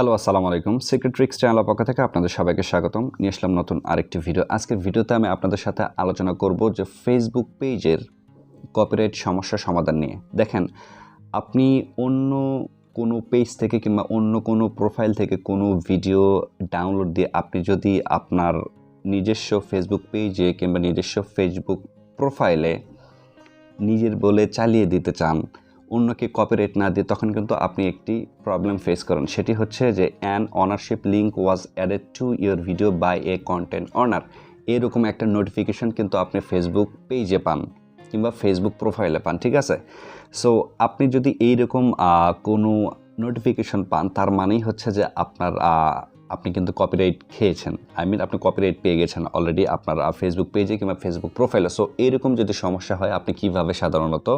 Hello, আসসালামু আলাইকুম। Secret tricks চ্যানেলের পক্ষ থেকে আপনাদের সবাইকে স্বাগতম। নিয়ে আসলাম নতুন আরেকটি ভিডিও। আজকের ভিডিওতে আমি আপনাদের সাথে আলোচনা করব যে ফেসবুক পেজের কপিরাইট সমস্যার সমাধান নিয়ে। দেখেন, আপনি অন্য কোনো পেজ থেকে কিংবা অন্য কোনো প্রোফাইল থেকে কোনো ভিডিও ডাউনলোড দিয়ে আপনি যদি আপনার নিজস্ব ফেসবুক পেজে কিংবা নিজস্ব ফেসবুক প্রোফাইলে নিজের বলে চালিয়ে দিতে চান, অন্যকে কপিরাইট না দিয়ে, তখন কিন্তু আপনি একটি প্রবলেম ফেস করেন। সেটি হচ্ছে যে an ownership link was added to your video by A content honour. এরকম একটা নোটিফিকেশন কিন্তু আপনি ফেসবুক পেজে পান কিংবা ফেসবুক প্রোফাইলে পান, ঠিক আছে? সো আপনি যদি এইরকম কোনো নোটিফিকেশন পান, তার মানেই হচ্ছে যে আপনি কিন্তু কপিরাইট খেয়েছেন। আপনি কপিরাইট পেয়ে গেছেন অলরেডি আপনার ফেসবুক পেজে কিংবা ফেসবুক প্রোফাইলে। সো এরকম যদি সমস্যা হয়, আপনি কিভাবে সাধারণত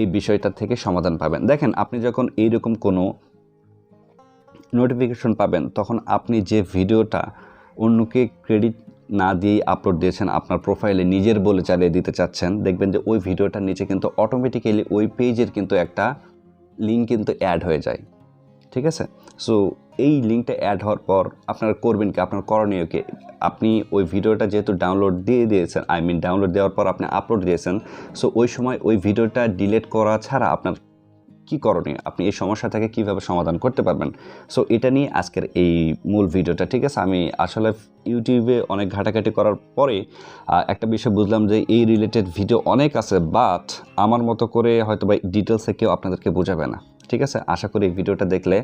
এই বিষয়টা থেকে সমাধান পাবেন? দেখেন, আপনি যখন এইরকম কোনো নোটিফিকেশন পাবেন, তখন আপনি যে ভিডিওটা অন্যকে ক্রেডিট না দিয়েই আপলোড দিয়েছেন, আপনার প্রোফাইলে নিজের বলে চালিয়ে দিতে চাচ্ছেন, দেখবেন যে ওই ভিডিওটার নিচে কিন্তু অটোমেটিক্যালি ওই পেজের কিন্তু একটা লিঙ্ক কিন্তু অ্যাড হয়ে যায়, ঠিক আছে? সো এই লিঙ্কটা অ্যাড হওয়ার পর আপনারা করবেন কি, আপনার করণীয় কি? আপনি ওই ভিডিওটা যেহেতু ডাউনলোড দিয়ে দিয়েছেন, ডাউনলোড দেওয়ার পর আপনি আপলোড দিয়েছেন, সো ওই সময় ওই ভিডিওটা ডিলিট করা ছাড়া আপনার কী করণীয়? আপনি এই সমস্যা থেকে কীভাবে সমাধান করতে পারবেন? সো এটা নিয়ে আজকের এই মূল ভিডিওটা, ঠিক আছে? আমি আসলে ইউটিউবে অনেক ঘাটাঘাটি করার পরে একটা বিষয় বুঝলাম যে এই রিলেটেড ভিডিও অনেক আছে, বাট আমার মতো করে হয়তো বা ডিটেলসে কেউ আপনাদেরকে বোঝাবে না, ঠিক আছে? আশা করি এই ভিডিওটা দেখলে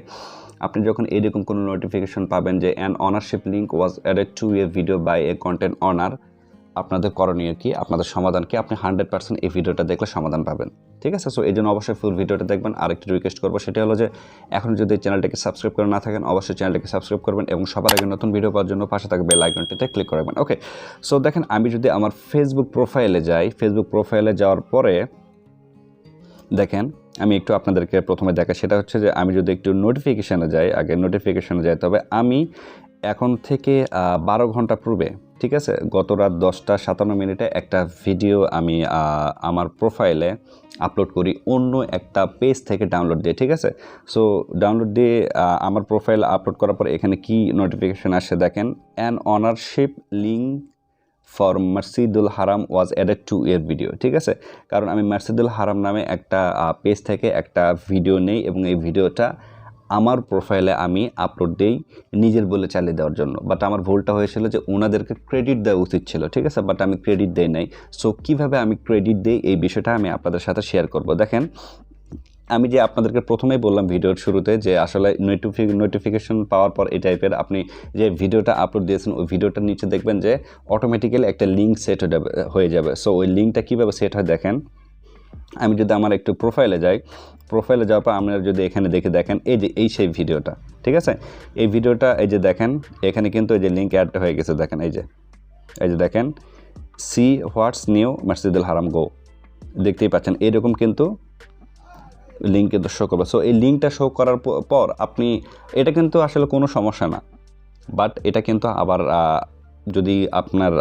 আপনি যখন এইরকম কোনো নোটিফিকেশন পাবেন যে an ownership link was added to a video by A content honour, আপনাদের করণীয় কি, আপনাদের সমাধান কি, আপনি 100% এই ভিডিওটা দেখলে সমাধান পাবেন, ঠিক আছে? সো এই জন্য অবশ্যই ফুল ভিডিওটা দেখবেন। আরেকটি রিকোয়েস্ট করবো, সেটা হলো যে এখন যদি চ্যানেলটাকে সাবস্ক্রাইব করে না থাকেন, অবশ্যই চ্যানেলটাকে সাবস্ক্রাইব করবেন এবং সবার আগে নতুন ভিডিও পাওয়ার জন্য পাশে থাকা বেল আইকনটিতে ক্লিক করে রাখবেন। ওকে, সো দেখেন, আমি যদি আমার ফেসবুক প্রোফাইলে যাই, ফেসবুক প্রোফাইলে যাওয়ার পরে দেখেন, আমি একটু আপনাদেরকে প্রথমে দেখাই, সেটা হচ্ছে যে আমি যদি একটু নোটিফিকেশানে যাই, তবে আমি এখন থেকে 12 ঘন্টা পূর্বে, ঠিক আছে, গত রাত 10:57 একটা ভিডিও আমি আমার প্রোফাইলে আপলোড করি অন্য একটা পেজ থেকে ডাউনলোড দিয়ে, ঠিক আছে? সো ডাউনলোড দিয়ে আমার প্রোফাইলে আপলোড করার পর এখানে কি নোটিফিকেশান আসে দেখেন, অ্যান অনারশিপ লিঙ্ক ফর মাসজিদুল হারাম ওয়াজ অ্যাডেড টু এর ভিডিও, ঠিক আছে? কারণ আমি মাসজিদুল হারাম নামে একটা পেজ থেকে একটা ভিডিও নেই এবং এই ভিডিওটা আমার প্রোফাইলে আমি আপলোড দিই নিজের বলে চালিয়ে দেওয়ার জন্য। বাট আমার ভুলটা হয়েছিল যে ওনাদেরকে ক্রেডিট দেওয়া উচিত ছিল, ঠিক আছে? বাট আমি ক্রেডিট দেই নাই। সো কীভাবে আমি ক্রেডিট দিই, এই বিষয়টা আমি আপনাদের সাথে শেয়ার করব। দেখেন, আমি যে আপনাদেরকে প্রথমেই বললাম ভিডিওর শুরুতে যে আসলে নোটিফিকেশন পাওয়ার পর এই টাইপের আপনি যে ভিডিওটা আপলোড দিয়েছেন, ওই ভিডিওটার নিচে দেখবেন যে অটোমেটিক্যালি একটা লিঙ্ক সেট হয়ে যাবে। সো ওই লিঙ্কটা কীভাবে সেট হয় দেখেন, আমি যদি আমার একটু প্রোফাইলে যাই, প্রোফাইলে যাওয়ার পর আপনারা যদি এখানে দেখেন, এই যে সেই ভিডিওটা, ঠিক আছে? এই ভিডিওটা এই যে দেখেন, এখানে কিন্তু এই যে লিঙ্ক অ্যাড হয়ে গেছে, দেখেন এই যে দেখেন, সি হোয়াটস নিউ মাসজিদুল হারাম গো, দেখতেই পাচ্ছেন এরকম কিন্তু লিঙ্ক কিন্তু শো করবে। সো এই লিঙ্কটা শো করার পর আপনি, এটা কিন্তু আসলে কোনো সমস্যা না, বাট এটা কিন্তু আবার যদি আপনার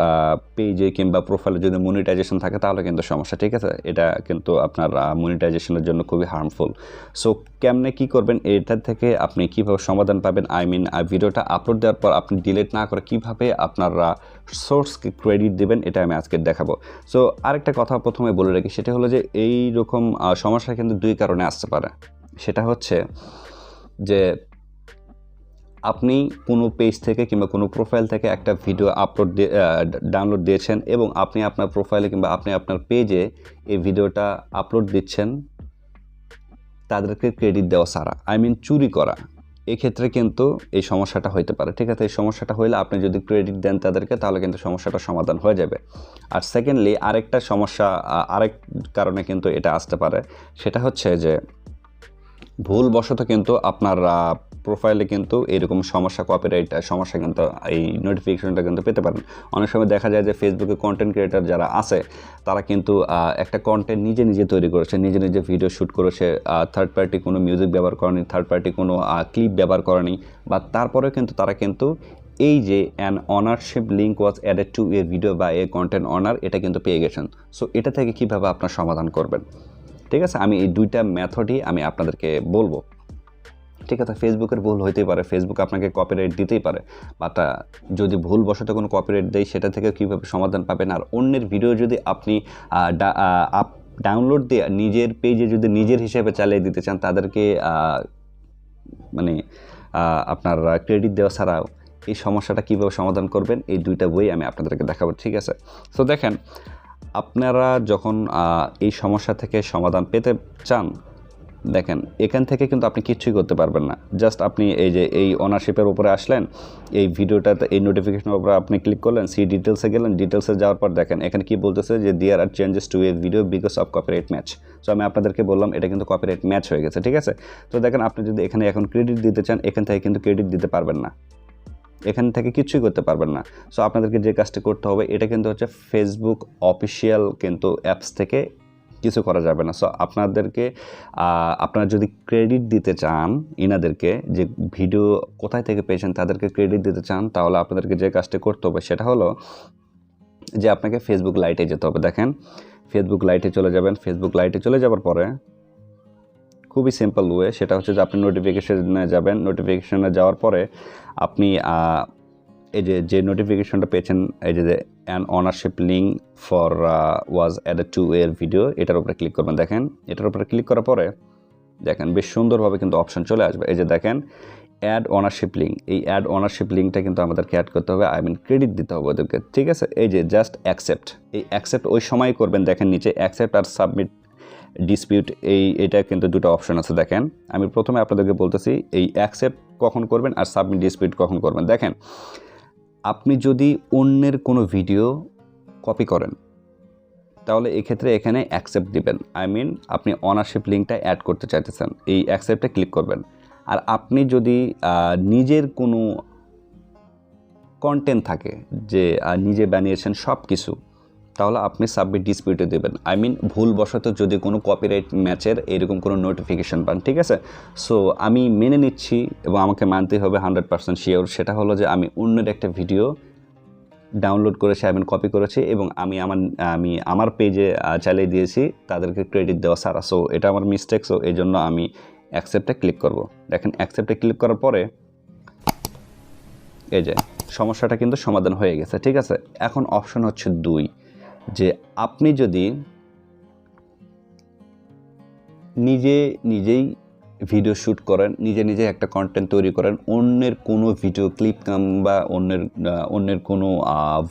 পেজে কিংবা প্রোফাইলে যদি মনিটাইজেশন থাকে তাহলে কিন্তু সমস্যা, ঠিক আছে? এটা কিন্তু আপনার মনিটাইজেশনের জন্য খুবই হার্মফুল। সো কেমনে কী করবেন, এটার থেকে আপনি কীভাবে সমাধান পাবেন, ভিডিওটা আপলোড দেওয়ার পর আপনি ডিলিট না করে কীভাবে আপনার সোর্সকে ক্রেডিট দেবেন, এটা আমি আজকে দেখাবো। সো আরেকটা কথা প্রথমে বলে রাখি, সেটা হলো যে এই রকম সমস্যা কিন্তু দুই কারণে আসতে পারে। সেটা হচ্ছে যে আপনি কোনো পেজ থেকে কিংবা কোনো প্রোফাইল থেকে একটা ভিডিও ডাউনলোড দিয়েছেন এবং আপনি আপনার প্রোফাইলে কিংবা আপনি আপনার পেজে এই ভিডিওটা আপলোড দিচ্ছেন তাদেরকে ক্রেডিট দেওয়া ছাড়া, চুরি করা। এক্ষেত্রে কিন্তু এই সমস্যাটা হইতে পারে, ঠিক আছে? এই সমস্যাটা হইলে আপনি যদি ক্রেডিট দেন তাদেরকে, তাহলে কিন্তু সমস্যাটা সমাধান হয়ে যাবে। আর সেকেন্ডলি আরেকটা সমস্যা, আরেক কারণে কিন্তু এটা আসতে পারে, সেটা হচ্ছে যে ভুলবশত কিন্তু আপনার প্রোফাইলে কিন্তু এরকম সমস্যা, কপিরাইট সমস্যা কিন্তু এই নোটিফিকেশনটা কিন্তু পেতে পারেন। অনেক সময় দেখা যায় যে ফেসবুকে কন্টেন্ট ক্রিয়েটার যারা আছে তারা কিন্তু একটা কন্টেন্ট নিজে তৈরি করেছে, নিজে ভিডিও শ্যুট করেছে, থার্ড পার্টি কোনো মিউজিক ব্যবহার করেনি, থার্ড পার্টি কোনো ক্লিপ ব্যবহার করেনি, বা তারপরেও কিন্তু তারা কিন্তু এই যে an ownership link was added to a video বা এ কন্টেন্ট অনার, এটা কিন্তু পেয়ে গেছেন। সো এটা থেকে কীভাবে আপনার সমাধান করবেন, ঠিক আছে? আমি এই দুইটা মেথডই আমি আপনাদেরকে বলবো। ঠিক আছে, ফেসবুকের ভুল হইতেই পারে, ফেসবুক আপনাকে কপিরাইট দিতেই পারে, বাট যদি ভুলবশত কোনো কপিরাইট দেয় সেটা থেকে কীভাবে সমাধান পাবেন? আর অন্যের ভিডিও যদি আপনি ডাউনলোড দিয়ে নিজের পেজে যদি নিজের হিসেবে চালিয়ে দিতে চান, তাদেরকে মানে আপনার ক্রেডিট দেওয়া ছাড়াও এই সমস্যাটা কীভাবে সমাধান করবেন, এই দুইটা বই আমি আপনাদেরকে দেখাবো। ঠিক আছে, সো দেখেন, আপনারা যখন এই সমস্যা থেকে সমাধান পেতে চান, দেখেন এখান থেকে কিন্তু আপনি কিচ্ছুই করতে পারবেন না। জাস্ট আপনি এই ওনারশিপের উপরে আসলেন, এই ভিডিওটাতে এই নোটিফিকেশনের উপরে আপনি ক্লিক করলেন, সি ডিটেলসে গেলেন, ডিটেলসে যাওয়ার পর দেখেন এখানে কি বলতেছে যে there are changes to a video because of copyright match. So আমি আপনাদেরকে বললাম এটা কিন্তু কপিরাইট ম্যাচ হয়ে গেছে। ঠিক আছে, তো দেখেন আপনি যদি এখানে এখন ক্রেডিট দিতে চান, এখান থেকে কিন্তু ক্রেডিট দিতে পারবেন না, এখান থেকে কিছুই করতে পারবেন না। সো আপনাদেরকে যে কাজটা করতে হবে, এটা কিন্তু হচ্ছে ফেসবুক অফিসিয়াল কিন্তু অ্যাপস থেকে কিছু করা যাবে না। সো আপনারা যদি ক্রেডিট দিতে চান ইনাদেরকে, যে ভিডিও কোথায় থেকে পেয়েছেন তাদেরকে ক্রেডিট দিতে চান, তাহলে আপনাদেরকে যে কাজটা করতে হবে সেটা হলো যে আপনাকে ফেসবুক লাইটে যেতে হবে। দেখেন ফেসবুক লাইটে চলে যাবেন, ফেসবুক লাইটে চলে যাওয়ার পরে খুবই সিম্পল ওয়ে, সেটা হচ্ছে যে আপনি নোটিফিকেশনে যাবেন, নোটিফিকেশনে যাওয়ার পরে আপনি এই যে নোটিফিকেশনটা পেয়েছেন, এই যে an ownership link for was added to এর ভিডিও, এটার উপরে ক্লিক করবেন। দেখেন এটার উপরে ক্লিক করার পরে দেখেন বেশ সুন্দরভাবে কিন্তু অপশন চলে আসবে। এই যে দেখেন অ্যাড অনারশিপ লিঙ্ক, এই অ্যাড অনারশিপ লিঙ্কটা কিন্তু আমাদেরকে অ্যাড করতে হবে, ক্রেডিট দিতে হবে ওদেরকে। ঠিক আছে, এই যে জাস্ট অ্যাকসেপ্ট, এই অ্যাকসেপ্ট ওই সময় করবেন। দেখেন নিচে অ্যাকসেপ্ট আর সাবমিট ডিসপিউট, এটা কিন্তু দুটো অপশন আছে। দেখেন আমি প্রথমে আপনাদেরকে বলতেছি এই অ্যাকসেপ্ট কখন করবেন আর সাবমিট ডিসপিউট কখন করবেন। দেখেন আপনি যদি অন্যের কোনো ভিডিও কপি করেন, তাহলে এক্ষেত্রে এখানে অ্যাকসেপ্ট দিবেন, আপনি অনারশিপ লিঙ্কটা অ্যাড করতে চাইতেছেন, এই অ্যাকসেপ্টে ক্লিক করবেন। আর আপনি যদি নিজের কোনো কন্টেন্ট থাকে যে নিজে বানিয়েছেন সব কিছু, তাহলে আপনি সাবমিট ডিসপিউটে দেবেন। ভুলবশত যদি কোনো কপিরাইট ম্যাচের এরকম কোনো নোটিফিকেশন পান। ঠিক আছে, সো আমি মেনে নিচ্ছি এবং আমাকে মানতে হবে 100% শিওর, সেটা হলো যে আমি অন্যের একটা ভিডিও ডাউনলোড করেছি, কপি করেছি এবং আমি আমার পেজে চালিয়ে দিয়েছি তাদেরকে ক্রেডিট দেওয়া ছাড়া। সো এটা আমার মিস্টেক, সো এই জন্য আমি অ্যাকসেপ্টে ক্লিক করব। দেখেন অ্যাকসেপ্টে ক্লিক করার পরে এই যে সমস্যাটা কিন্তু সমাধান হয়ে গেছে। ঠিক আছে, এখন অপশন হচ্ছে 2, যে আপনি যদি নিজেই ভিডিও শ্যুট করেন, নিজে একটা কন্টেন্ট তৈরি করেন, অন্যের কোনো ভিডিও ক্লিপ কিংবা অন্যের কোনো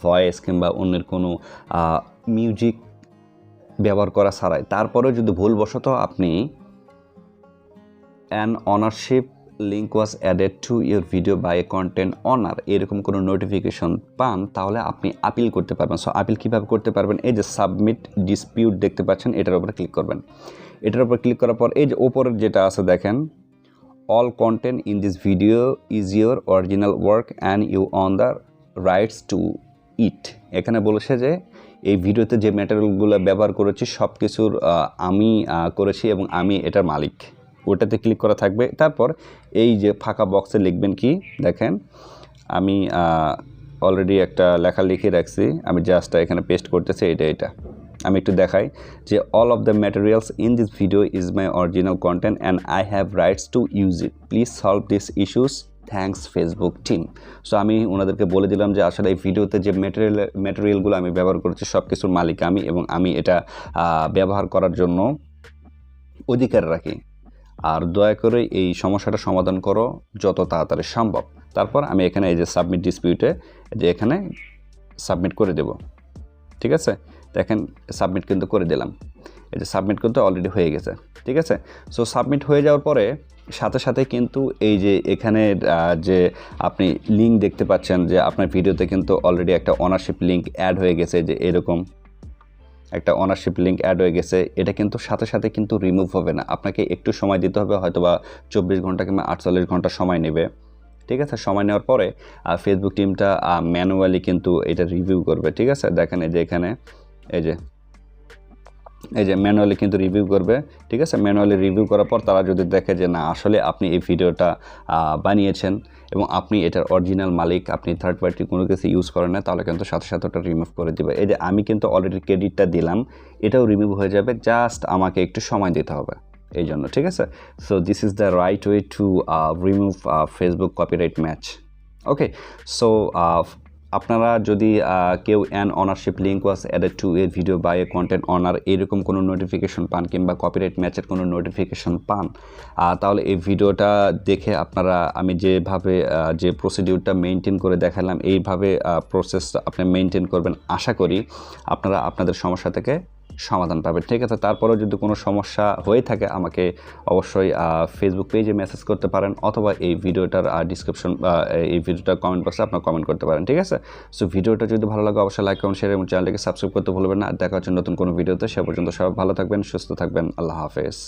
ভয়েস কিংবা অন্যের কোনো মিউজিক ব্যবহার করা ছাড়াই, তারপরেও যদি ভুলবশত আপনি an ownership link was added to your video by A content honour এরকম কোনো নোটিফিকেশন পান, তাহলে আপনি আপিল করতে পারবেন। সো আপিল কীভাবে করতে পারবেন? এই যে সাবমিট ডিসপিউট দেখতে পাচ্ছেন, এটার উপরে ক্লিক করবেন। এটার উপর ক্লিক করার পর এই যে ওপরের যেটা আছে দেখেন, all content in this video is your original work and you own the rights to it. এখানে বলেছে যে এই ভিডিওতে যে ম্যাটেরিয়ালগুলো ব্যবহার করেছি সব কিছুর আমি করেছি এবং আমি এটার মালিক, ওটাতে ক্লিক করা থাকবে। তারপর এই যে ফাঁকা বক্সে লিখবেন কি, দেখেন আমি অলরেডি একটা লেখা লিখে রাখছি, আমি জাস্ট এখানে পেস্ট করতেছি। এটা আমি একটু দেখাই যে all of the materials in this video is my original content and I have rights to use it, please solve this issues, thanks Facebook team. So আমি ওনাদেরকে বলে দিলাম যে আসলে এই ভিডিওতে যে ম্যাটেরিয়ালগুলো আমি ব্যবহার করেছি সব কিছুর মালিক আমি, এবং আমি এটা ব্যবহার করার জন্য অধিকার রাখি, আর দয়া করে এই সমস্যাটা সমাধান করো যত তাড়াতাড়ি সম্ভব। তারপর আমি এখানে এই যে সাবমিট ডিসপিউটে যে এখানে সাবমিট করে দেব। ঠিক আছে, দেখেন সাবমিট কিন্তু করে দিলাম, এই যে সাবমিট কিন্তু অলরেডি হয়ে গেছে। ঠিক আছে, সো সাবমিট হয়ে যাওয়ার পরে সাথে সাথে কিন্তু এই যে এখানে যে আপনি লিঙ্ক দেখতে পাচ্ছেন যে আপনার ভিডিওতে কিন্তু অলরেডি একটা অনারশিপ লিঙ্ক অ্যাড হয়ে গেছে, যে এরকম একটা অনারশিপ লিঙ্ক অ্যাড হয়ে গেছে। এটা কিন্তু সাথে সাথে কিন্তু রিমুভ হবে না, আপনাকে একটু সময় দিতে হবে, হয়তো বা 24 ঘন্টা কিংবা 48 ঘন্টা সময় নেবে। ঠিক আছে, সময় নেওয়ার পরে ফেসবুক টিমটা ম্যানুয়ালি কিন্তু এটা রিভিউ করবে। ঠিক আছে, দেখেন এই যে এখানে এই যে ম্যানুয়ালি কিন্তু রিভিউ করবে। ঠিক আছে, ম্যানুয়ালি রিভিউ করার পর তারা যদি দেখে যে না আসলে আপনি এই ভিডিওটা বানিয়েছেন এবং আপনি এটার অরিজিনাল মালিক, আপনি থার্ড পার্টি কোনো কিছু ইউজ করেন না, তাহলে কিন্তু সাথে সাথে ওটা রিমুভ করে দেবে। এই যে আমি কিন্তু অলরেডি ক্রেডিটটা দিলাম, এটাও রিমুভ হয়ে যাবে, জাস্ট আমাকে একটু সময় দিতে হবে। এই জন্য, ঠিক আছে? So this is the right way to remove Facebook copyright match. Okay, so আপনারা যদি কেউ an ownership link was added to a video by A content honour এরকম কোনো নোটিফিকেশন পান কিংবা কপিরাইট ম্যাচের কোনো নোটিফিকেশন পান, তাহলে এই ভিডিওটা দেখে আপনারা আমি যেভাবে যে প্রসিডিউরটা মেনটেন করে দেখালাম এইভাবে প্রসেস আপনি মেনটেন করবেন। আশা করি আপনারা আপনাদের সমস্যা থেকে সমাধান পাবেন, ঠিক আছে? তারপরেও যদি কোনো সমস্যা হয়ে থাকে আমাকে অবশ্যই ফেসবুক পেজে মেসেজ করতে পারেন, অথবা এই ভিডিওটার ডিসক্রিপশন বা এই ভিডিওটার কমেন্ট বক্সে আপনারা কমেন্ট করতে পারেন, ঠিক আছে? সো ভিডিওটা যদি ভালো লাগে অবশ্যই লাইক কমেন্ট শেয়ার এবং চ্যানেলটিকে সাবস্ক্রাইব করতে ভুলবেন না। দেখা হচ্ছে নতুন কোনো ভিডিওতে। সে পর্যন্ত সবাই ভালো থাকবেন, সুস্থ থাকবেন। আল্লাহ হাফেজ।